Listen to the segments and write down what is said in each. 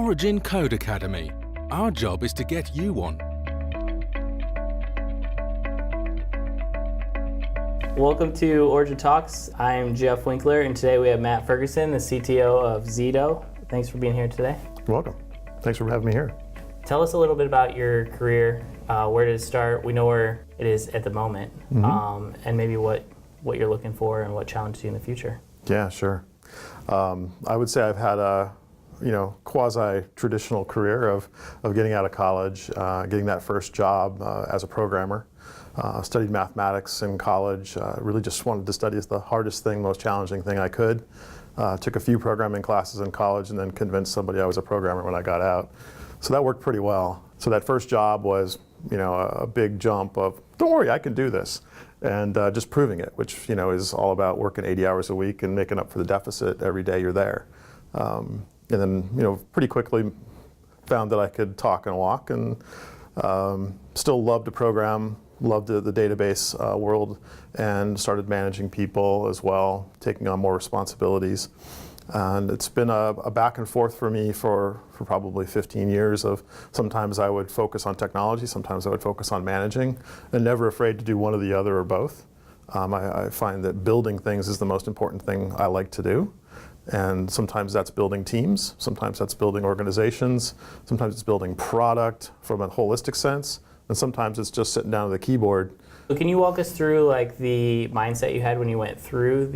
Origin Code Academy. Our job is to get you one. Welcome to Origin Talks. I am Jeff Winkler, and today we have Matt Ferguson, the CTO of Zeeto. Thanks for being here today. You're welcome. Thanks for having me here. Tell us a little bit about your career. Where did it start? We know where it is at the moment, and maybe what you're looking for and what challenges you in the future. Yeah, sure. I would say I've had a quasi-traditional career of getting out of college, getting that first job as a programmer. Studied mathematics in college, really just wanted to study as the hardest thing, most challenging thing I could. Took a few programming classes in college and then convinced somebody I was a programmer when I got out. So that worked pretty well. So that first job was, a big jump of, don't worry, I can do this. And just proving it, which, is all about working 80 hours a week and making up for the deficit every day you're there. And then, pretty quickly found that I could talk and walk and still loved to program, loved the database world, and started managing people as well, taking on more responsibilities. And it's been a back and forth for me for probably 15 years of sometimes I would focus on technology, sometimes I would focus on managing, and never afraid to do one or the other or both. I find that building things is the most important thing I like to do. And sometimes that's building teams, sometimes that's building organizations, sometimes it's building product from a holistic sense, and sometimes it's just sitting down at the keyboard. So can you walk us through the mindset you had when you went through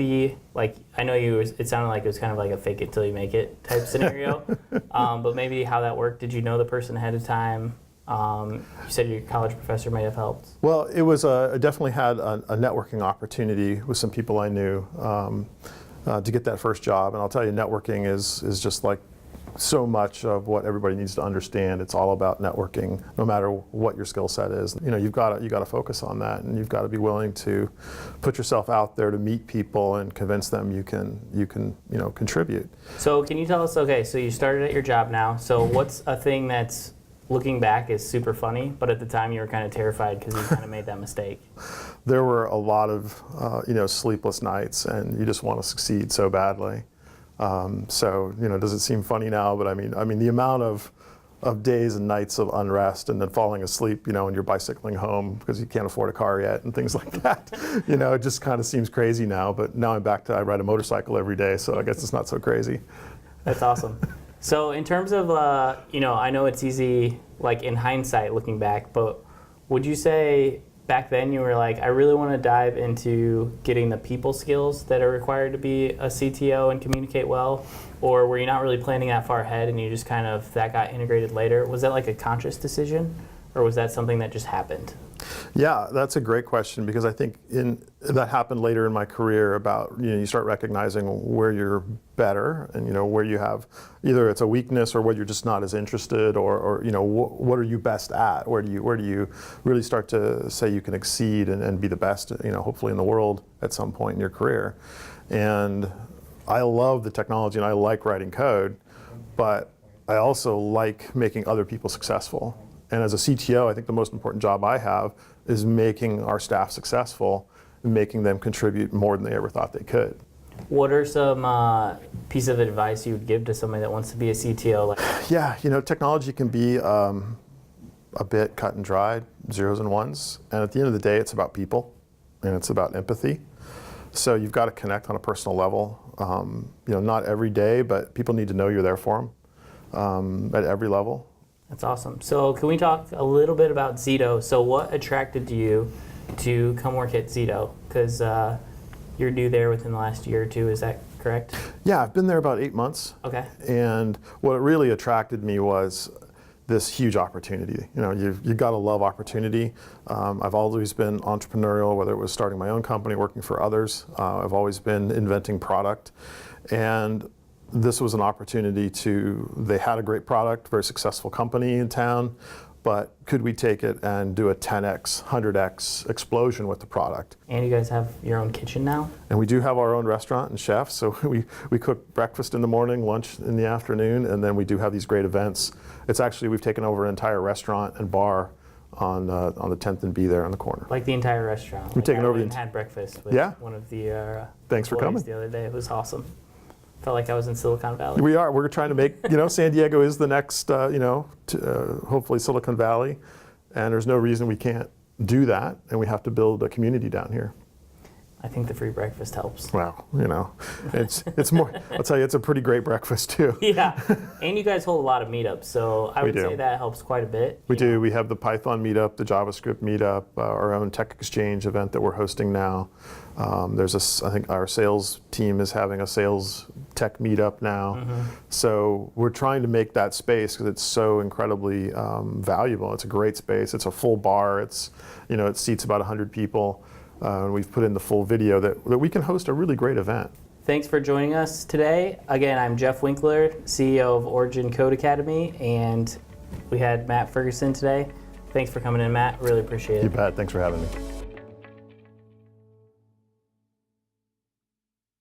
I know it sounded like it was kind of like a fake it till you make it type scenario, but maybe how that worked. Did you know the person ahead of time? You said your college professor might have helped. Well, it was I definitely had a networking opportunity with some people I knew to get that first job. And I'll tell you, networking is just like so much of what everybody needs to understand. It's all about networking, no matter what your skill set is. You've got to focus on that, and you've got to be willing to put yourself out there to meet people and convince them you can contribute. So can you tell us? Okay, so you started at your job now. So what's a thing that's looking back is super funny, but at the time you were kind of terrified because you kind of made that mistake? There were a lot of sleepless nights, and you just want to succeed so badly. Does it seem funny now? But I mean, the amount of days and nights of unrest and then falling asleep, when you're bicycling home because you can't afford a car yet and things like that, it just kind of seems crazy now. But now I'm back to, I ride a motorcycle every day, so I guess it's not so crazy. That's awesome. So in terms of, I know it's easy, in hindsight looking back, but would you say back then you were like, I really want to dive into getting the people skills that are required to be a CTO and communicate well? Or were you not really planning that far ahead and you just that got integrated later? Was that a conscious decision, or was that something that just happened? Yeah, that's a great question, because I think that happened later in my career about, you start recognizing where you're better and, where you have, either it's a weakness or where you're just not as interested, or what are you best at? Where do you really start to say you can exceed and be the best, hopefully in the world at some point in your career. And I love the technology and I like writing code, but I also like making other people successful. And as a CTO, I think the most important job I have is making our staff successful and making them contribute more than they ever thought they could. What are some piece of advice you would give to somebody that wants to be a CTO? Yeah, technology can be a bit cut and dried, zeros and ones. And at the end of the day, it's about people and it's about empathy. So you've got to connect on a personal level. Not every day, but people need to know you're there for them at every level. That's awesome. So can we talk a little bit about Zeeto? So what attracted you to come work at Zeeto? Because you're new there within the last year or two, is that correct? Yeah, I've been there about 8 months. Okay. And what really attracted me was this huge opportunity. You've got to love opportunity. I've always been entrepreneurial, whether it was starting my own company, working for others. I've always been inventing product. And this was an opportunity they had a great product, very successful company in town, but could we take it and do a 10x, 100x explosion with the product? And you guys have your own kitchen now? And we do have our own restaurant and chef, so we cook breakfast in the morning, lunch in the afternoon, and then we do have these great events. It's actually, we've taken over an entire restaurant and bar on the 10th and B there on the corner. Like the entire restaurant? We've taken over and had breakfast with one of the Thanks for coming. the other day. It was awesome. Felt like I was in Silicon Valley. We are. We're trying to make, San Diego is the next, hopefully Silicon Valley. And there's no reason we can't do that. And we have to build a community down here. I think the free breakfast helps. Well, it's more, I'll tell you, it's a pretty great breakfast too. Yeah, and you guys hold a lot of meetups, so I would say that helps quite a bit. We do. We have the Python meetup, the JavaScript meetup, our own Tech Exchange event that we're hosting now. I think our sales team is having a sales tech meetup now. Mm-hmm. So we're trying to make that space because it's so incredibly valuable. It's a great space. It's a full bar. It seats about 100 people. And we've put in the full video that we can host a really great event. Thanks for joining us today. Again, I'm Jeff Winkler, CEO of Origin Code Academy, and we had Matt Ferguson today. Thanks for coming in, Matt. Really appreciate it. You bet. Thanks for having me.